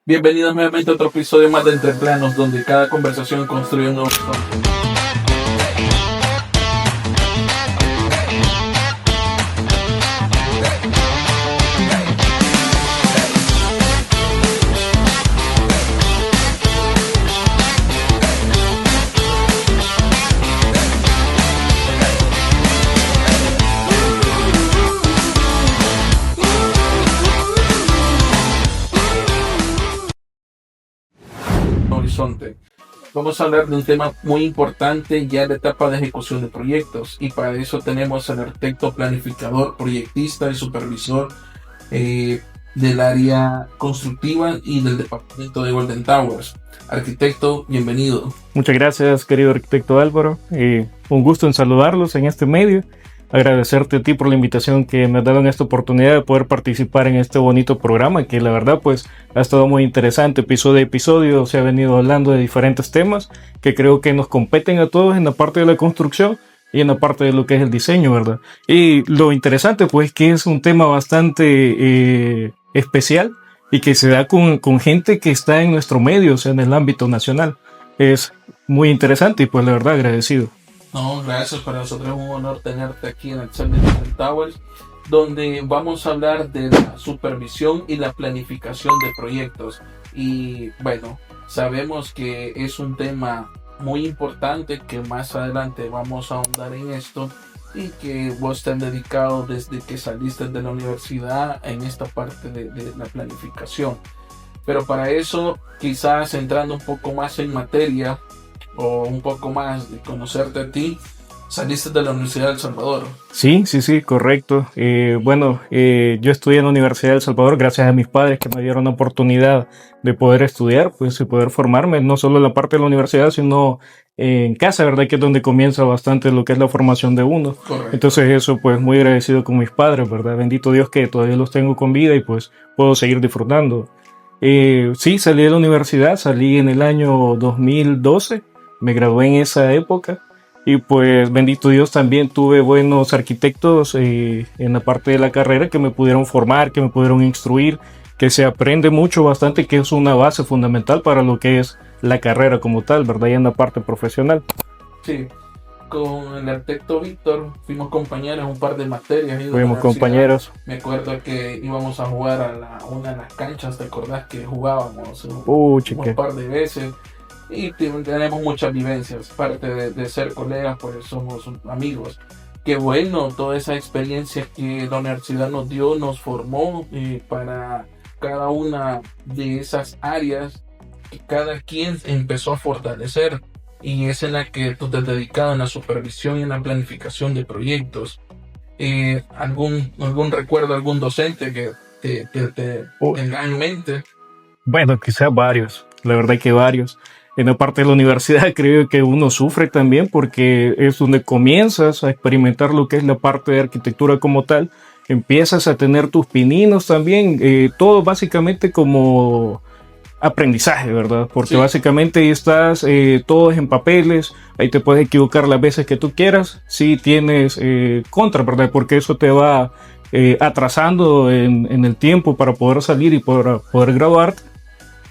Bienvenidos nuevamente a otro episodio más de Entre Planos, donde cada conversación construye un nuevo horizonte. Vamos a hablar de un tema muy importante ya en la etapa de ejecución de proyectos, y para eso tenemos al arquitecto planificador, proyectista y supervisor del área constructiva y del departamento de Golden Towers. Arquitecto, bienvenido. Muchas gracias, querido arquitecto Álvaro. Un gusto en saludarlos en este medio. Agradecerte a ti por la invitación que me has dado en esta oportunidad de poder participar en este bonito programa, que la verdad pues ha estado muy interesante. Episodio a episodio se ha venido hablando de diferentes temas que creo que nos competen a todos en la parte de la construcción y en la parte de lo que es el diseño, ¿verdad? Y lo interesante pues que es un tema bastante especial y que se da con gente que está en nuestro medio, o sea, en el ámbito nacional. Es muy interesante y pues la verdad agradecido. No, gracias, para nosotros es un honor tenerte aquí en el chat de Golden Towers, donde vamos a hablar de la supervisión y la planificación de proyectos. Y bueno, sabemos que es un tema muy importante, que más adelante vamos a ahondar en esto, y que vos te has dedicado desde que saliste de la universidad en esta parte de la planificación. Pero para eso, quizás entrando un poco más en materia, o un poco más de conocerte a ti, saliste de la Universidad de El Salvador. Sí, correcto. Yo estudié en la Universidad de El Salvador gracias a mis padres, que me dieron la oportunidad de poder estudiar, pues, y poder formarme, no solo en la parte de la universidad, sino en casa, ¿verdad? Que es donde comienza bastante lo que es la formación de uno. Correcto. Entonces eso, pues, muy agradecido con mis padres, ¿verdad? Bendito Dios que todavía los tengo con vida y pues puedo seguir disfrutando. Sí, salí de la universidad, salí en el año 2012. Me gradué en esa época y pues bendito Dios también tuve buenos arquitectos en la parte de la carrera que me pudieron formar, que me pudieron instruir, que se aprende mucho bastante, que es una base fundamental para lo que es la carrera como tal, ¿verdad? Y en la parte profesional. Sí, con el arquitecto Víctor fuimos compañeros en un par de materias. Fuimos compañeros. Me acuerdo que íbamos a jugar a una de las canchas, ¿te acordás que jugábamos un par de veces? Y tenemos muchas vivencias, parte de ser colegas, pues somos amigos. Qué bueno, toda esa experiencia que la universidad nos dio, nos formó para cada una de esas áreas que cada quien empezó a fortalecer, y es en la que tú te has dedicado, en la supervisión y en la planificación de proyectos. ¿Algún recuerdo, algún docente que te tenga en mente? Bueno, quizás varios, la verdad que varios. En la parte de la universidad creo que uno sufre también, porque es donde comienzas a experimentar lo que es la parte de arquitectura como tal. Empiezas a tener tus pininos también, todo básicamente como aprendizaje, ¿verdad? Porque sí, básicamente ahí estás, todo es en papeles, ahí te puedes equivocar las veces que tú quieras, si tienes contra, ¿verdad? Porque eso te va atrasando en el tiempo para poder salir y poder graduarte.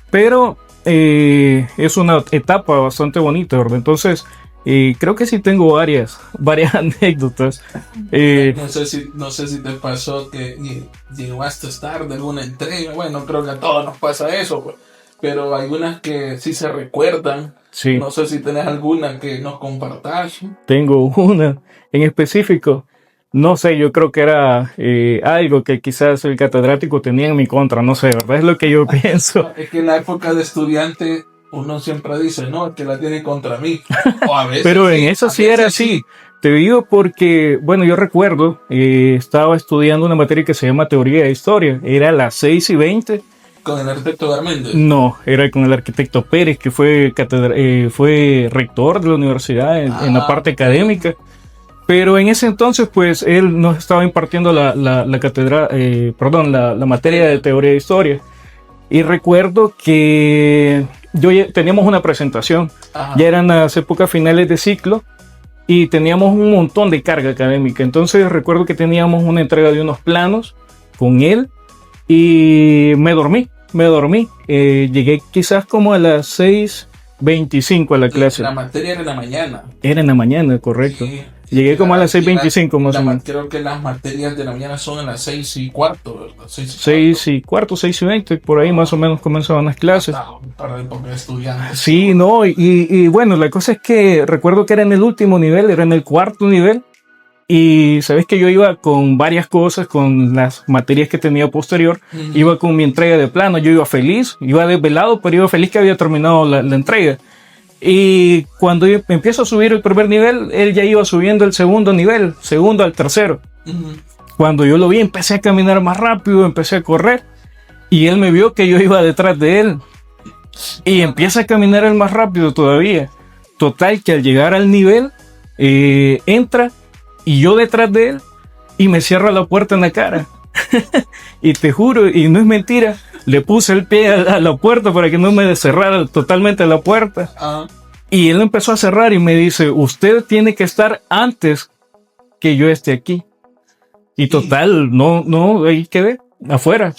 Pero es una etapa bastante bonita, ¿verdad? Entonces, creo que sí tengo varias anécdotas. No sé si te pasó que llegaste tarde de alguna entrega. Bueno, creo que a todos nos pasa eso, pues. Pero hay unas que sí se recuerdan. Sí. No sé si tenés alguna que nos compartas. Tengo una en específico. No sé, yo creo que era algo que quizás el catedrático tenía en mi contra, no sé, ¿verdad? Es lo que yo pienso. Es que en la época de estudiante uno siempre dice, no, es que la tiene contra mí. O a veces pero en eso sí era así. Te digo porque, bueno, yo recuerdo, estaba estudiando una materia que se llama Teoría de Historia. Era a las 6:20. ¿Con el arquitecto Garméndez? No, era con el arquitecto Pérez, que fue rector de la universidad en la parte académica. Pero en ese entonces, pues, él nos estaba impartiendo la materia de teoría de historia. Y recuerdo que teníamos una presentación. Ajá. Ya eran las épocas finales de ciclo y teníamos un montón de carga académica. Entonces recuerdo que teníamos una entrega de unos planos con él y me dormí. me dormí. Llegué quizás como a las 6:25 a la clase. La materia era en la mañana. Era en la mañana, correcto. Sí. Llegué como a las 6:25 más o menos. Creo que las materias de la mañana son a las 6:15, ¿verdad? 6:15, 6:20, por ahí más o menos comenzaban las clases. Para el poco de estudiantes. Sí, no, y bueno, la cosa es que recuerdo que era en el último nivel, era en el cuarto nivel. Y sabes que yo iba con varias cosas, con las materias que tenía posterior, iba con mi entrega de plano, yo iba feliz, iba desvelado, pero iba feliz que había terminado la entrega. Y cuando yo empiezo a subir el primer nivel, él ya iba subiendo el segundo nivel, segundo al tercero. Cuando yo lo vi, empecé a caminar más rápido, empecé a correr, y él me vio que yo iba detrás de él. Y empieza a caminar él más rápido todavía. Total, que al llegar al nivel, entra, y yo detrás de él, y me cierra la puerta en la cara. Y te juro, y no es mentira, le puse el pie a la puerta para que no me cerrara totalmente la puerta. Y él empezó a cerrar y me dice, usted tiene que estar antes que yo esté aquí. Y total, no, ahí quedé, afuera.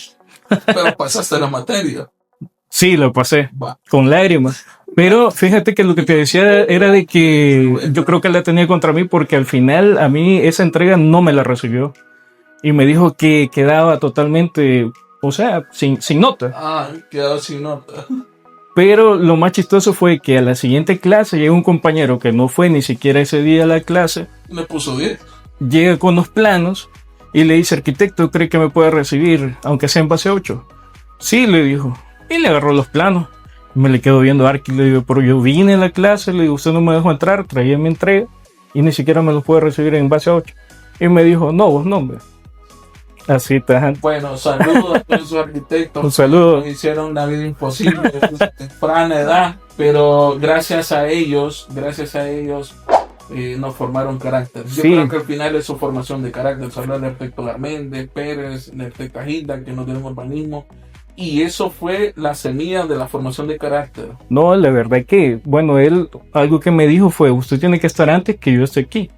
Pero pasaste la materia. Sí, lo pasé, con lágrimas. Pero fíjate que lo que te decía era de que yo creo que él la tenía contra mí porque al final a mí esa entrega no me la recibió. Y me dijo que quedaba totalmente, o sea, sin nota. Quedaba sin nota. Pero lo más chistoso fue que a la siguiente clase llega un compañero que no fue ni siquiera ese día a la clase. Me puso 10. Llega con los planos y le dice, arquitecto, ¿cree que me puede recibir, aunque sea en base 8? Sí, le dijo. Y le agarró los planos. Me le quedo viendo a Arqui, le digo, pero yo vine a la clase, le digo, usted no me dejó entrar, traía mi entrega y ni siquiera me los puede recibir en base 8. Y me dijo, no, vos no, hombre. Así tajante. Bueno, saludos a todos esos arquitectos. Un saludo. Que hicieron la vida imposible a temprana edad, pero gracias a ellos nos formaron carácter. Yo creo que al final es su formación de carácter. Se habla del arquitecto Garméndez, Pérez, del arquitecto Hilda, que nos dieron urbanismo. Y eso fue la semilla de la formación de carácter. No, la verdad que, bueno, él, algo que me dijo fue, usted tiene que estar antes que yo esté aquí.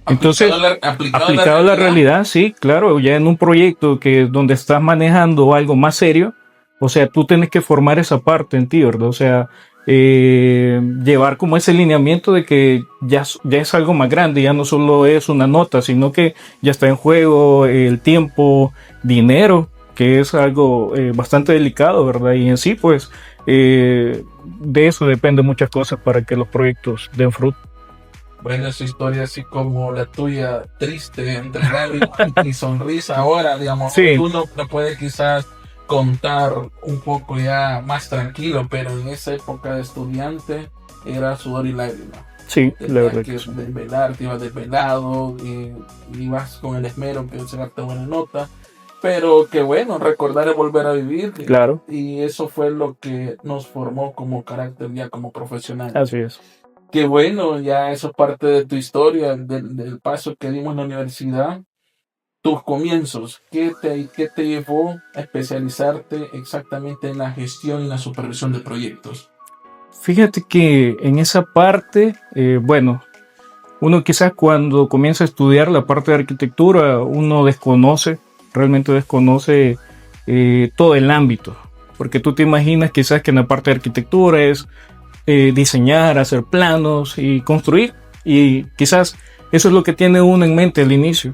Entonces, aplicado a la realidad, sí, claro, ya en un proyecto donde estás manejando algo más serio, o sea, tú tienes que formar esa parte en ti, ¿verdad? O sea, llevar como ese lineamiento de que ya es algo más grande, ya no solo es una nota, sino que ya está en juego el tiempo, dinero, que es algo bastante delicado, ¿verdad? Y en sí, pues, de eso depende muchas cosas para que los proyectos den fruto. Bueno, esa historia así como la tuya, triste, entre lágrimas y sonrisa ahora, digamos, sí. Uno lo puede quizás contar un poco ya más tranquilo, pero en esa época de estudiante era sudor y lágrimas. Sí, la verdad que desvelar, te ibas desvelado, ibas con el esmero que sacarte buena nota. Pero que bueno, recordar es volver a vivir. Claro. Y eso fue lo que nos formó como carácter, ya como profesional. Así es. Que bueno, ya eso es parte de tu historia, del paso que dimos en la universidad. Tus comienzos, ¿qué te llevó a especializarte exactamente en la gestión y la supervisión de proyectos? Fíjate que en esa parte, bueno, uno quizás cuando comienza a estudiar la parte de arquitectura, uno realmente desconoce todo el ámbito, porque tú te imaginas quizás que en la parte de arquitectura es diseñar, hacer planos y construir, y quizás eso es lo que tiene uno en mente al inicio.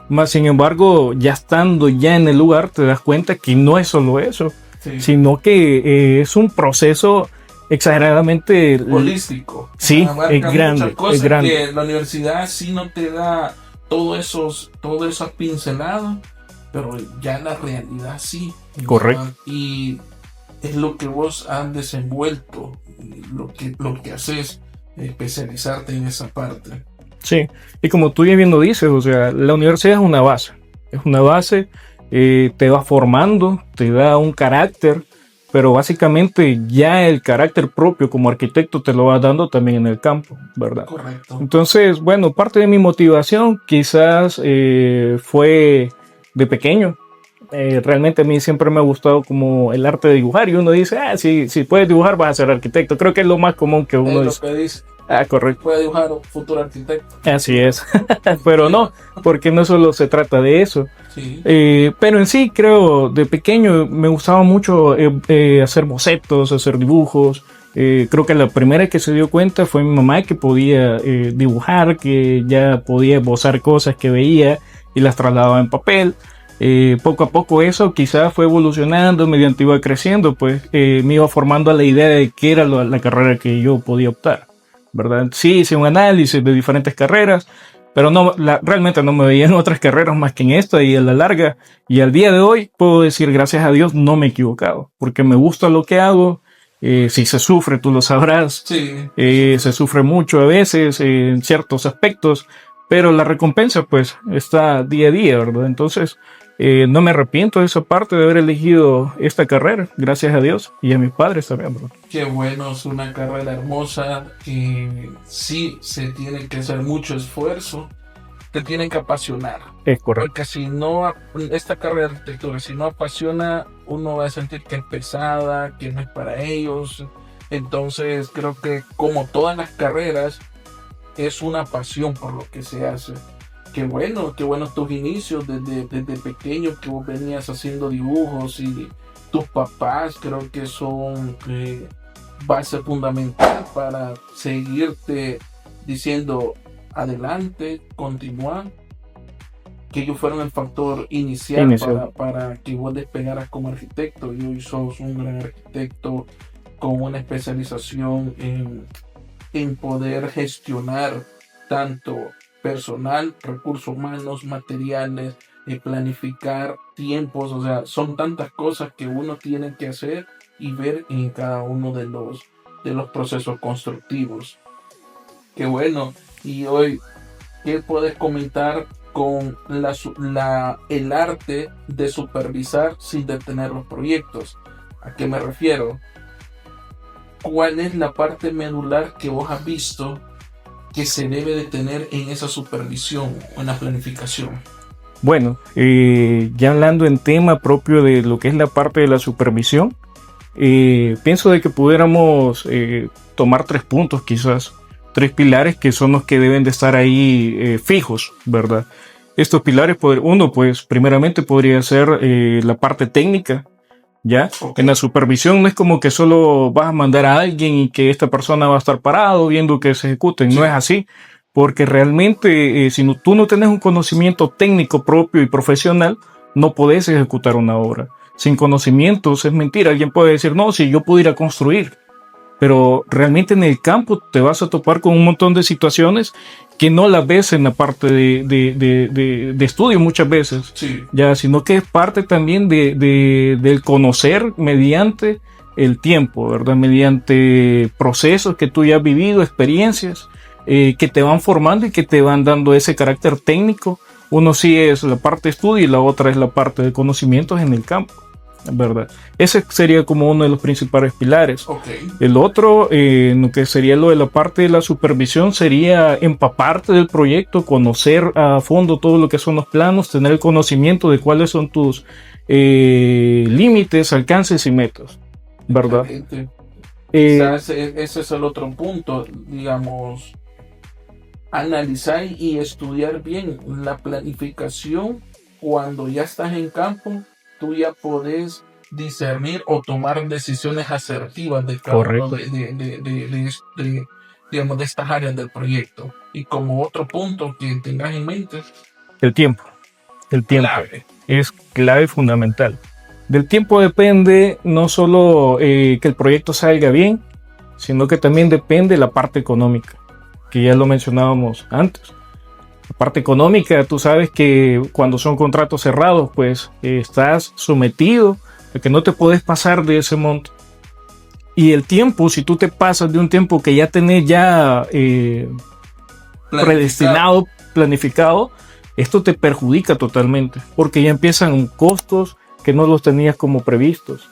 Más sin embargo, ya estando ya en el lugar, te das cuenta que no es solo eso, sí, sino que es un proceso exageradamente holístico. Sí, es grande, cosas es grande. Que la universidad sí no te da todas esas pinceladas, pero ya la realidad sí. Correcto. Y es lo que vos has desenvuelto, lo que haces, especializarte en esa parte. Sí, y como tú ya bien lo dices, o sea, la universidad es una base, te va formando, te da un carácter, pero básicamente ya el carácter propio como arquitecto te lo va dando también en el campo, ¿verdad? Correcto. Entonces, bueno, parte de mi motivación quizás fue de pequeño. Realmente a mí siempre me ha gustado como el arte de dibujar y uno dice, si puedes dibujar vas a ser arquitecto. Creo que es lo más común que uno dice. Ah, correcto. Puede dibujar un futuro arquitecto. Así es. Pero no, porque no solo se trata de eso. Sí. Pero en sí, creo, de pequeño me gustaba mucho hacer bocetos, hacer dibujos. Creo que la primera que se dio cuenta fue mi mamá, que podía dibujar, que ya podía esbozar cosas que veía y las trasladaba en papel. Poco a poco eso quizás fue evolucionando, mediante iba creciendo, pues me iba formando a la idea de qué era la carrera que yo podía optar, ¿verdad? Sí, hice un análisis de diferentes carreras, pero no, realmente no me veía en otras carreras más que en esta, y a la larga y al día de hoy puedo decir gracias a Dios no me he equivocado, porque me gusta lo que hago. Si se sufre, tú lo sabrás, Sí. se sufre mucho a veces en ciertos aspectos, pero la recompensa pues está día a día, ¿verdad? Entonces no me arrepiento de esa parte de haber elegido esta carrera, gracias a Dios y a mis padres también, ¿verdad? Qué bueno, es una carrera hermosa que sí se tiene que hacer mucho esfuerzo, te tienen que apasionar. Es correcto. Porque si no, esta carrera de arquitectura, si no apasiona, uno va a sentir que es pesada, que no es para ellos. Entonces creo que como todas las carreras, es una pasión por lo que se hace. Qué bueno tus inicios desde pequeño que vos venías haciendo dibujos y tus papás creo que son base fundamental para seguirte diciendo adelante, continuar, que ellos fueron el factor inicial para que vos despegaras como arquitecto y hoy sos un gran arquitecto con una especialización en poder gestionar tanto personal, recursos humanos, materiales, planificar tiempos, o sea, son tantas cosas que uno tiene que hacer y ver en cada uno de los procesos constructivos. Qué bueno. Y hoy, ¿qué puedes comentar con el arte de supervisar sin detener los proyectos? ¿A qué me refiero? ¿Cuál es la parte medular que vos has visto que se debe de tener en esa supervisión o en la planificación? Bueno, ya hablando en tema propio de lo que es la parte de la supervisión, pienso de que pudiéramos tomar 3 puntos quizás, 3 pilares que son los que deben de estar ahí fijos, ¿verdad? Estos pilares, uno pues primeramente podría ser la parte técnica. ¿Ya? Okay. En la supervisión no es como que solo vas a mandar a alguien y que esta persona va a estar parado viendo que se ejecuten. Sí. No es así, porque realmente si tú no tienes un conocimiento técnico propio y profesional, no podés ejecutar una obra. Sin conocimientos es mentira. Alguien puede decir, no, si yo puedo ir a construir. Pero realmente en el campo te vas a topar con un montón de situaciones que no las ves en la parte de estudio muchas veces, sí. Ya, sino que es parte también del conocer mediante el tiempo, ¿verdad? Mediante procesos que tú ya has vivido, experiencias que te van formando y que te van dando ese carácter técnico. Uno sí es la parte de estudio y la otra es la parte de conocimientos en el campo, ¿verdad? Ese sería como uno de los principales pilares. Okay. El otro, lo que sería lo de la parte de la supervisión, sería empaparte del proyecto, conocer a fondo todo lo que son los planos, tener el conocimiento de cuáles son tus límites, alcances y metas, ¿verdad? Quizás ese es el otro punto, digamos, analizar y estudiar bien la planificación digamos, ya estás en campo. Tú ya podés discernir o tomar decisiones asertivas de cada uno digamos, de estas áreas del proyecto. Y como otro punto que tengas en mente, el tiempo. El tiempo es clave fundamental. Del tiempo depende no solo que el proyecto salga bien, sino que también depende la parte económica, que ya lo mencionábamos antes. La parte económica, tú sabes que cuando son contratos cerrados, pues estás sometido a que no te puedes pasar de ese monto. Y el tiempo, si tú te pasas de un tiempo que ya tenés predestinado, planificado, esto te perjudica totalmente, porque ya empiezan costos que no los tenías como previstos,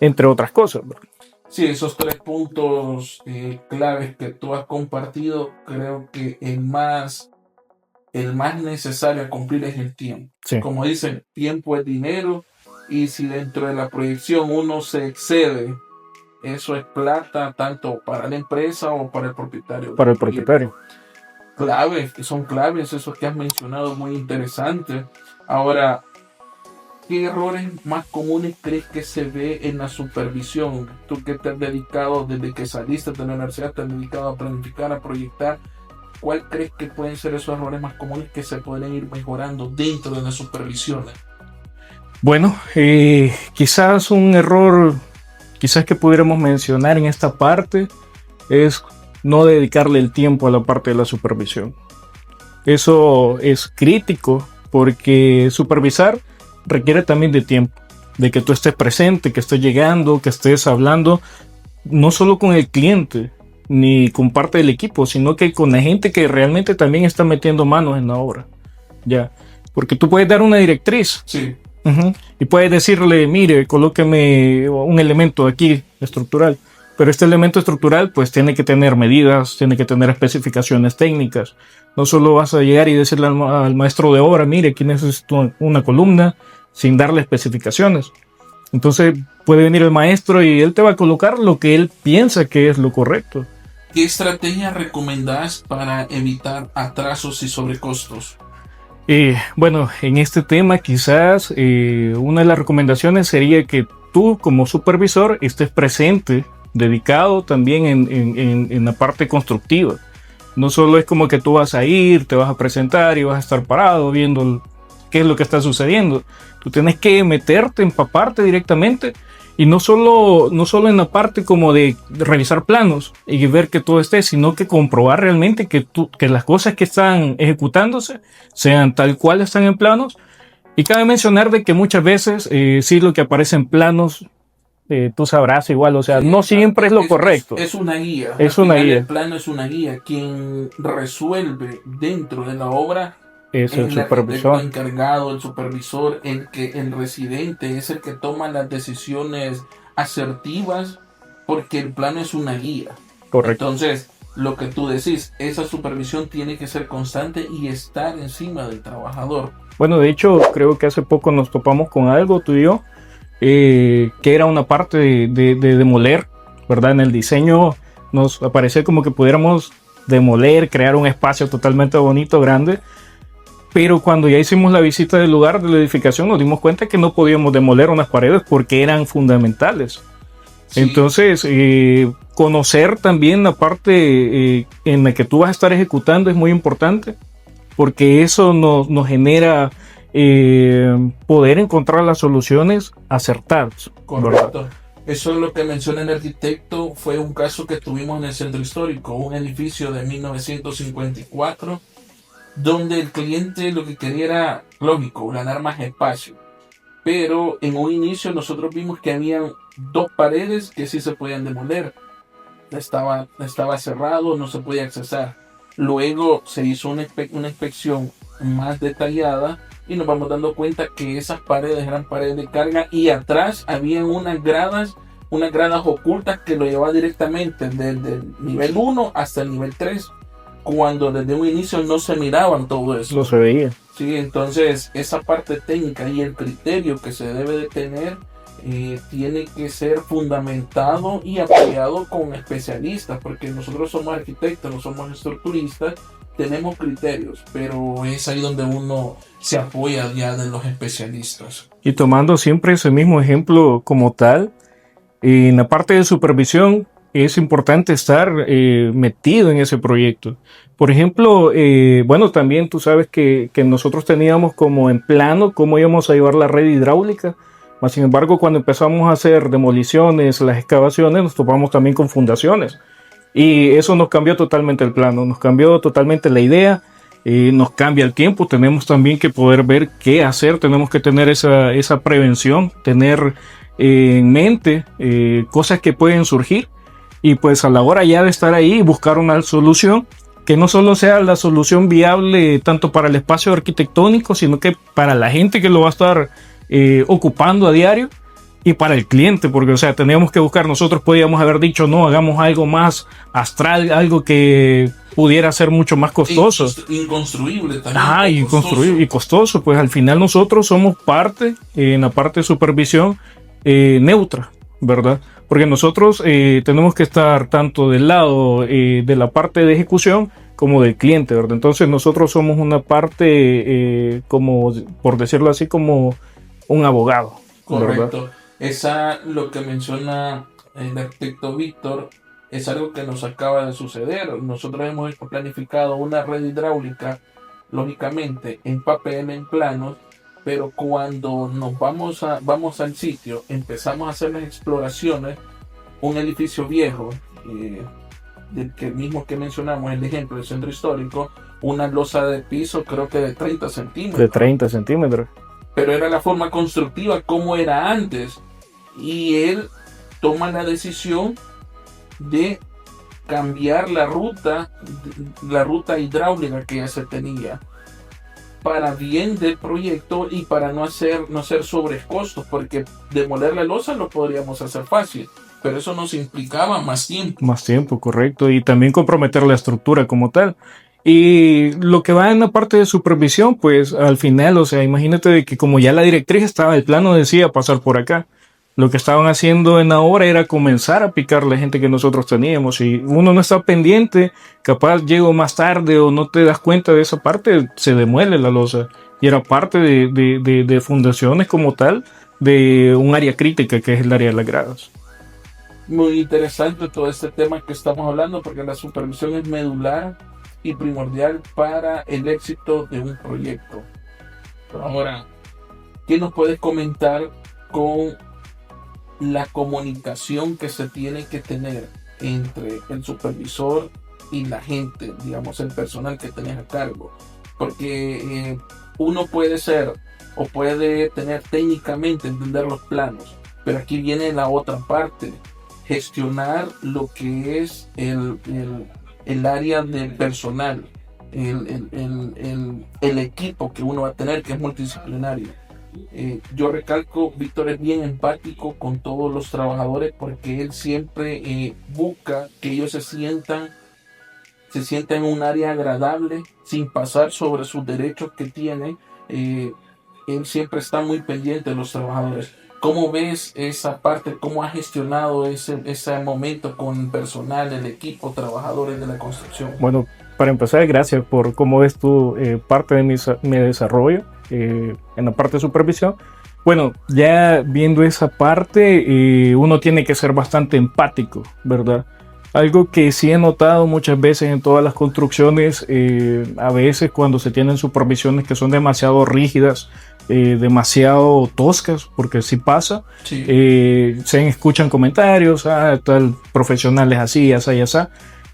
entre otras cosas, ¿verdad? Sí, esos 3 puntos claves que tú has compartido, creo que el más necesario a cumplir es el tiempo. Sí. Como dicen, tiempo es dinero, y si dentro de la proyección uno se excede eso es plata tanto para la empresa o para el propietario. Para el propietario. Claves, que son claves, esos que has mencionado, muy interesantes. Ahora, ¿qué errores más comunes crees que se ve en la supervisión? Tú que te has dedicado desde que saliste de la universidad, te has dedicado a planificar, a proyectar. ¿Cuál crees que pueden ser esos errores más comunes que se pueden ir mejorando dentro de las supervisiones? Bueno, quizás un error, quizás que pudiéramos mencionar en esta parte es no dedicarle el tiempo a la parte de la supervisión. Eso es crítico porque supervisar requiere también de tiempo, de que tú estés presente, que estés llegando, que estés hablando, no solo con el cliente ni con parte del equipo, sino que con la gente que realmente también está metiendo manos en la obra. Ya, porque tú puedes dar una directriz. Sí. Y puedes decirle, mire, colóqueme un elemento aquí estructural. Pero este elemento estructural pues tiene que tener medidas, tiene que tener especificaciones técnicas. No solo vas a llegar y decirle al maestro de obra, mire, aquí necesito una columna, sin darle especificaciones. Entonces puede venir el maestro y él te va a colocar lo que él piensa que es lo correcto. ¿Qué estrategia recomendás para evitar atrasos y sobrecostos? Bueno, en este tema quizás una de las recomendaciones sería que tú como supervisor estés presente, dedicado también en la parte constructiva. No solo es como que tú vas a ir, te vas a presentar y vas a estar parado viendo qué es lo que está sucediendo. Tú tienes que meterte, empaparte directamente y no solo en la parte como de revisar planos y ver que todo esté, sino que comprobar realmente que las cosas que están ejecutándose sean tal cual están en planos. Y cabe mencionar de que muchas veces sí lo que aparece en planos tú sabrás igual, o sea, no siempre es lo correcto. Es una guía. Es una guía. El plano es una guía. Quien resuelve dentro de la obra es el supervisor. El encargado, el supervisor, el residente, es el que toma las decisiones asertivas porque el plano es una guía. Correcto. Entonces, lo que tú decís, esa supervisión tiene que ser constante y estar encima del trabajador. Bueno, de hecho, creo que hace poco nos topamos con algo, tú y yo, que era una parte de demoler, ¿verdad? En el diseño nos aparecía como que pudiéramos demoler, crear un espacio totalmente bonito, grande, pero cuando ya hicimos la visita del lugar de la edificación nos dimos cuenta que no podíamos demoler unas paredes porque eran fundamentales. Sí. Entonces, conocer también la parte en la que tú vas a estar ejecutando es muy importante porque eso nos genera poder encontrar las soluciones acertadas. Correcto. ¿Verdad? Eso es lo que menciona el arquitecto. Fue un caso que tuvimos en el centro histórico, un edificio de 1954, donde el cliente lo que quería era, lógico, ganar más espacio. Pero en un inicio nosotros vimos que habían dos paredes que sí se podían demoler. Estaba cerrado, no se podía accesar. Luego se hizo una inspección más detallada y nos vamos dando cuenta que esas paredes eran paredes de carga y atrás habían unas gradas ocultas que lo llevaban directamente desde el nivel 1 hasta el nivel 3, cuando desde un inicio no se miraban todo eso. No se veía. Sí, entonces esa parte técnica y el criterio que se debe de tener tiene que ser fundamentado y apoyado con especialistas, porque nosotros somos arquitectos, no somos estructuristas, tenemos criterios, pero es ahí donde uno se apoya ya de los especialistas. Y tomando siempre ese mismo ejemplo como tal, en la parte de supervisión es importante estar metido en ese proyecto. Por ejemplo, bueno, también tú sabes que nosotros teníamos como en plano cómo íbamos a llevar la red hidráulica. Mas, sin embargo, cuando empezamos a hacer demoliciones, las excavaciones, nos topamos también con fundaciones. Y eso nos cambió totalmente el plano, nos cambió totalmente la idea, nos cambia el tiempo. Tenemos también que poder ver qué hacer, tenemos que tener esa prevención, tener en mente cosas que pueden surgir. Y pues a la hora ya de estar ahí, buscar una solución que no solo sea la solución viable tanto para el espacio arquitectónico, sino que para la gente que lo va a estar ocupando a diario y para el cliente, porque o sea, teníamos que buscar, nosotros podíamos haber dicho no, hagamos algo más astral, algo que pudiera ser mucho más costoso, inconstruible también, inconstruible y costoso. Pues al final nosotros somos parte en la parte de supervisión neutra, ¿verdad? Porque nosotros tenemos que estar tanto del lado de la parte de ejecución como del cliente, ¿verdad? Entonces nosotros somos una parte, como, por decirlo así, como un abogado, ¿verdad? Correcto. Esa, lo que menciona el arquitecto Víctor, es algo que nos acaba de suceder. Nosotros hemos planificado una red hidráulica, lógicamente, en papel, en planos, pero cuando vamos al sitio, empezamos a hacer las exploraciones, un edificio viejo, del que mismo que mencionamos, el ejemplo del centro histórico, una losa de piso creo que de 30 centímetros. De 30 centímetros. Pero era la forma constructiva como era antes. Y él toma la decisión de cambiar la ruta hidráulica que ya se tenía, para bien del proyecto y para no hacer sobrecostos, porque demoler la losa lo podríamos hacer fácil, pero eso nos implicaba más tiempo. Más tiempo, correcto. Y también comprometer la estructura como tal. Y lo que va en la parte de supervisión, pues al final, o sea, imagínate de que como ya la directriz estaba, el plano decía pasar por acá. Lo que estaban haciendo en ahora era comenzar a picar la gente que nosotros teníamos. Y uno no está pendiente, capaz llego más tarde o no te das cuenta de esa parte, se demuele la losa. Y era parte de fundaciones como tal, de un área crítica que es el área de las gradas. Muy interesante todo este tema que estamos hablando, porque la supervisión es medular y primordial para el éxito de un proyecto. Ahora, ¿qué nos puedes comentar con la comunicación que se tiene que tener entre el supervisor y la gente, digamos, el personal que tenés a cargo? Porque uno puede ser o puede tener técnicamente entender los planos, pero aquí viene la otra parte: gestionar lo que es el área del personal, el equipo que uno va a tener, que es multidisciplinario. Yo recalco, Víctor es bien empático con todos los trabajadores, porque él siempre busca que ellos se sientan en un área agradable, sin pasar sobre sus derechos que tienen. Él siempre está muy pendiente de los trabajadores. ¿Cómo ves esa parte? ¿Cómo has gestionado ese momento con el personal, el equipo, trabajadores de la construcción? Bueno, para empezar, gracias por cómo ves tú parte de mi desarrollo en la parte de supervisión. Bueno, ya viendo esa parte, uno tiene que ser bastante empático, ¿verdad? Algo que sí he notado muchas veces en todas las construcciones, a veces cuando se tienen supervisiones que son demasiado rígidas, demasiado toscas, porque sí pasa, Sí. se escuchan comentarios, tal profesional es así, así, así,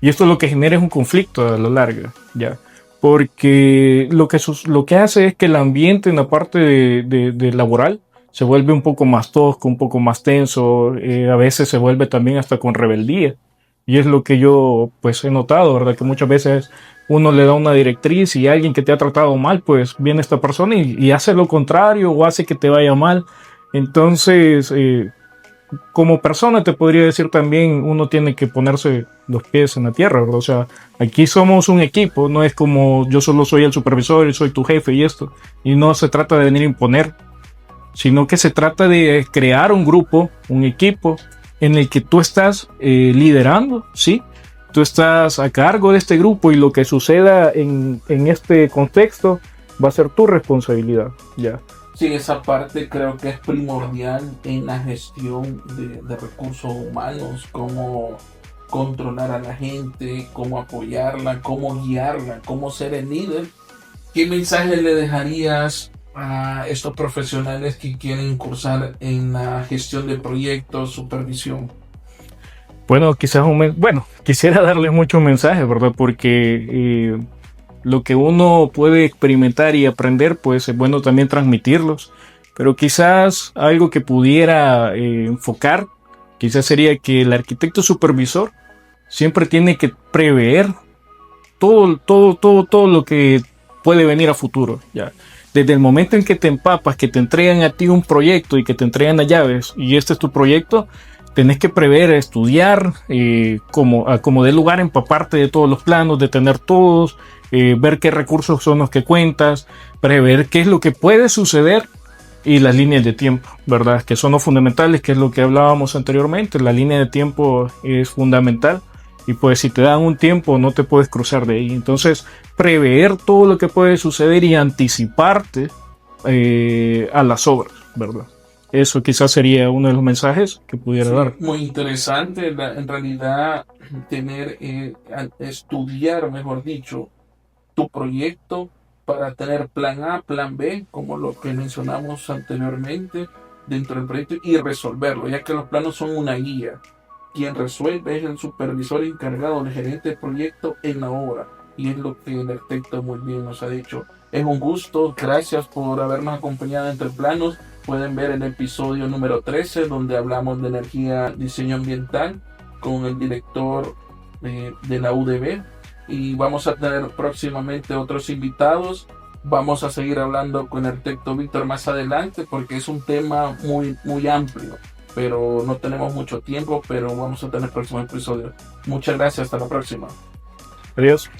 y esto lo que genera es un conflicto a la larga, ¿ya? Porque lo que hace es que el ambiente en la parte de laboral se vuelve un poco más tosco, un poco más tenso, a veces se vuelve también hasta con rebeldía. Y es lo que yo pues he notado, ¿verdad? Que muchas veces uno le da una directriz y alguien que te ha tratado mal, pues viene esta persona y hace lo contrario o hace que te vaya mal. Entonces, como persona te podría decir también, uno tiene que ponerse los pies en la tierra, ¿verdad? O sea, aquí somos un equipo, no es como yo solo soy el supervisor y soy tu jefe y esto. Y no se trata de venir a imponer, sino que se trata de crear un grupo, un equipo en el que tú estás liderando, ¿sí? Tú estás a cargo de este grupo y lo que suceda en este contexto va a ser tu responsabilidad, ¿ya? Sí, esa parte creo que es primordial en la gestión de recursos humanos: cómo controlar a la gente, cómo apoyarla, cómo guiarla, cómo ser el líder. ¿Qué mensaje le dejarías a estos profesionales que quieren cursar en la gestión de proyectos, supervisión? Bueno, quisiera darles muchos mensajes, ¿verdad? Porque lo que uno puede experimentar y aprender, pues es bueno también transmitirlos. Pero quizás algo que pudiera enfocar, quizás sería que el arquitecto supervisor siempre tiene que prever todo lo que puede venir a futuro, ¿ya? Desde el momento en que te empapas, que te entregan a ti un proyecto y que te entregan las llaves y este es tu proyecto, tenés que prever, estudiar, como dé lugar, empaparte de todos los planos, de tener todos, ver qué recursos son los que cuentas, prever qué es lo que puede suceder y las líneas de tiempo, ¿verdad? Que son los fundamentales, que es lo que hablábamos anteriormente. La línea de tiempo es fundamental y pues si te dan un tiempo no te puedes cruzar de ahí. Entonces, prever todo lo que puede suceder y anticiparte a las obras, ¿verdad? Eso quizás sería uno de los mensajes que pudiera Sí, dar. muy interesante, en realidad, tener, estudiar, mejor dicho, tu proyecto para tener plan A, plan B, como lo que mencionamos anteriormente dentro del proyecto y resolverlo, ya que los planos son una guía. Quien resuelve es el supervisor encargado, el gerente de proyecto en la obra. Y es lo que el arquitecto muy bien nos ha dicho. Es un gusto, gracias por habernos acompañado entre planos. Pueden ver el episodio número 13 donde hablamos de energía, diseño ambiental con el director de la UDB. Y vamos a tener próximamente otros invitados. Vamos a seguir hablando con el arquitecto Víctor más adelante porque es un tema muy amplio, pero no tenemos mucho tiempo, pero vamos a tener el próximo episodio. Muchas gracias, hasta la próxima. Adiós.